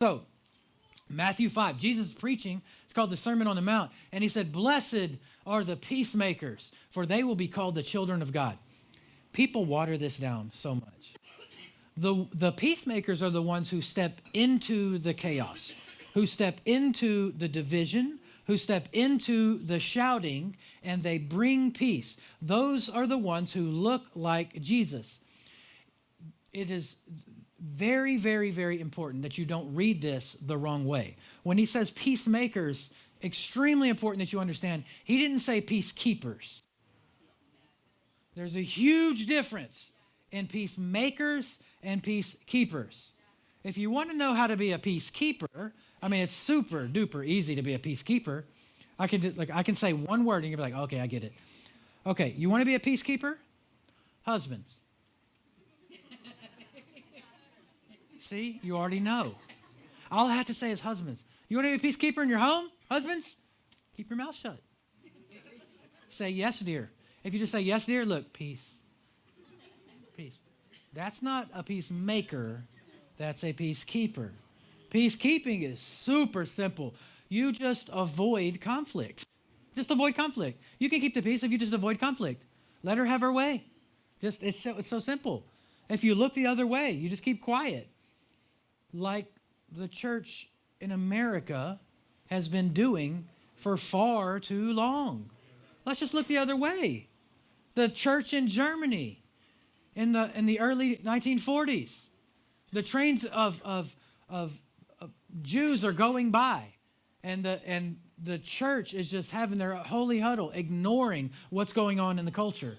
So, Matthew 5, Jesus is preaching. It's called the Sermon on the Mount. And he said, blessed are the peacemakers, for they will be called the children of God. People water this down so much. The peacemakers are the ones who step into the chaos, who step into the division, who step into the shouting, and they bring peace. Those are the ones who look like Jesus. It is very, very, very important that you don't read this the wrong way. When he says peacemakers, extremely important that you understand, he didn't say peacekeepers. There's a huge difference in peacemakers and peacekeepers. If you want to know how to be a peacekeeper, I mean, it's super duper easy to be a peacekeeper. I can say one word and you'll be like, okay, I get it. Okay, you want to be a peacekeeper? Husbands. See, you already know. All I have to say is husbands. You want to be a peacekeeper in your home? Husbands, keep your mouth shut. Say yes, dear. If you just say yes, dear, look, peace. Peace. That's not a peacemaker. That's a peacekeeper. Peacekeeping is super simple. You just avoid conflict. Just avoid conflict. You can keep the peace if you just avoid conflict. Let her have her way. It's so simple. If you look the other way, you just keep quiet. Like the church in America has been doing for far too long. Let's just look the other way. The church in Germany in the early 1940s, the trains of Jews are going by, and the church is just having their holy huddle, ignoring what's going on in the culture.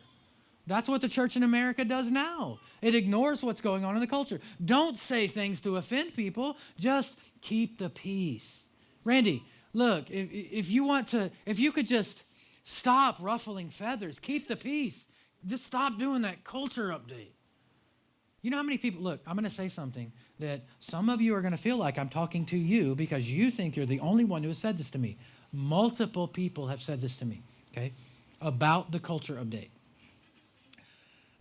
That's what the church in America does now. It ignores what's going on in the culture. Don't say things to offend people. Just keep the peace. Randy, look, if you could just stop ruffling feathers, keep the peace. Just stop doing that culture update. You know how many people, look, I'm going to say something that some of you are going to feel like I'm talking to you because you think you're the only one who has said this to me. Multiple people have said this to me, okay, about the culture update.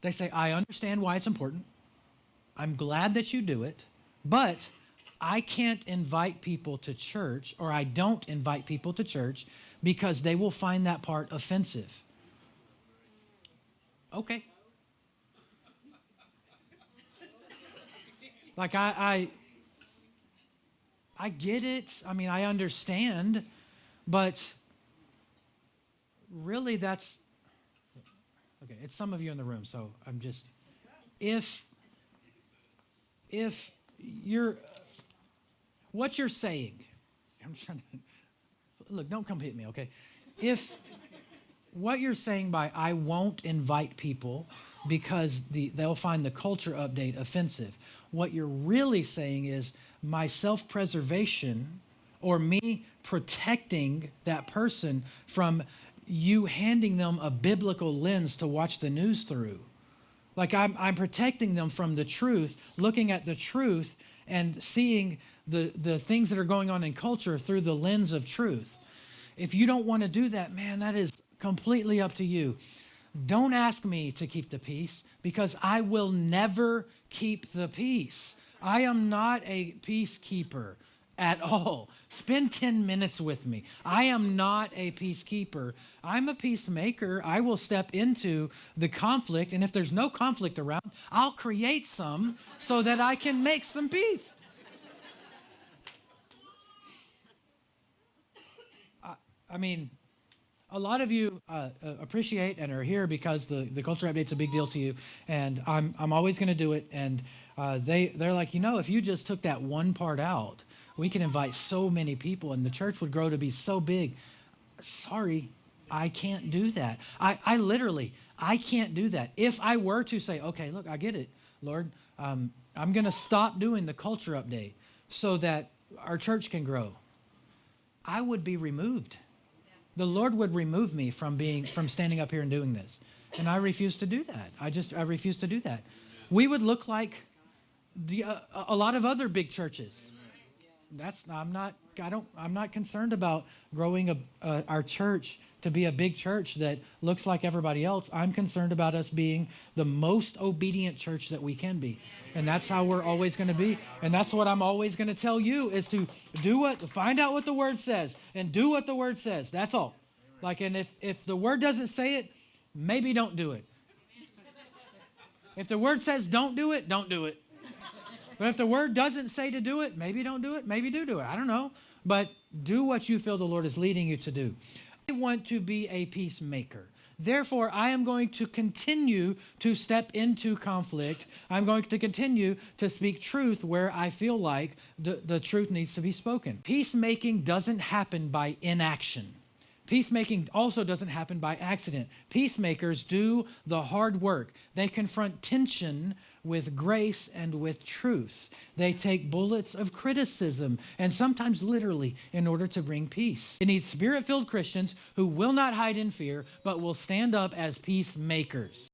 They say, I understand why it's important. I'm glad that you do it, but I can't invite people to church, or I don't invite people to church because they will find that part offensive. Okay. Like I get it. I mean, I understand, but really that's okay. It's some of you in the room, so I'm just if you're what you're saying, I'm trying to look. Don't come hit me, okay? If what you're saying by I won't invite people because they'll find the culture update offensive. What you're really saying is my self-preservation or me protecting that person from you handing them a biblical lens to watch the news through. Like I'm protecting them from the truth, looking at the truth and seeing the things that are going on in culture through the lens of truth. If you don't want to do that, man, that is completely up to you. Don't ask me to keep the peace because I will never keep the peace. I am not a peacekeeper at all. Spend 10 minutes with me. I am not a peacekeeper. I'm a peacemaker. I will step into the conflict, and if there's no conflict around, I'll create some so that I can make some peace. I mean, a lot of you appreciate and are here because the culture update's a big deal to you, and I'm always going to do it. And they're like, you know, if you just took that one part out, we can invite so many people, and the church would grow to be so big. Sorry, I can't do that. I literally can't do that. If I were to say, okay, look, I get it, Lord, I'm going to stop doing the culture update so that our church can grow, I would be removed. The Lord would remove me from standing up here and doing this. And I refuse to do that. I refuse to do that. We would look like a lot of other big churches. I'm not concerned about growing our church to be a big church that looks like everybody else. I'm concerned about us being the most obedient church that we can be. And that's how we're always going to be. And that's what I'm always going to tell you is to find out what the word says and do what the word says. That's all. Like, and if the word doesn't say it, maybe don't do it. If the word says don't do it, don't do it. But if the word doesn't say to do it, maybe don't do it, maybe do it. I don't know. But do what you feel the Lord is leading you to do. I want to be a peacemaker. Therefore, I am going to continue to step into conflict. I'm going to continue to speak truth where I feel like the truth needs to be spoken. Peacemaking doesn't happen by inaction. Peacemaking also doesn't happen by accident. Peacemakers do the hard work. They confront tension with grace and with truth. They take bullets of criticism and sometimes literally in order to bring peace. It needs spirit-filled Christians who will not hide in fear but will stand up as peacemakers.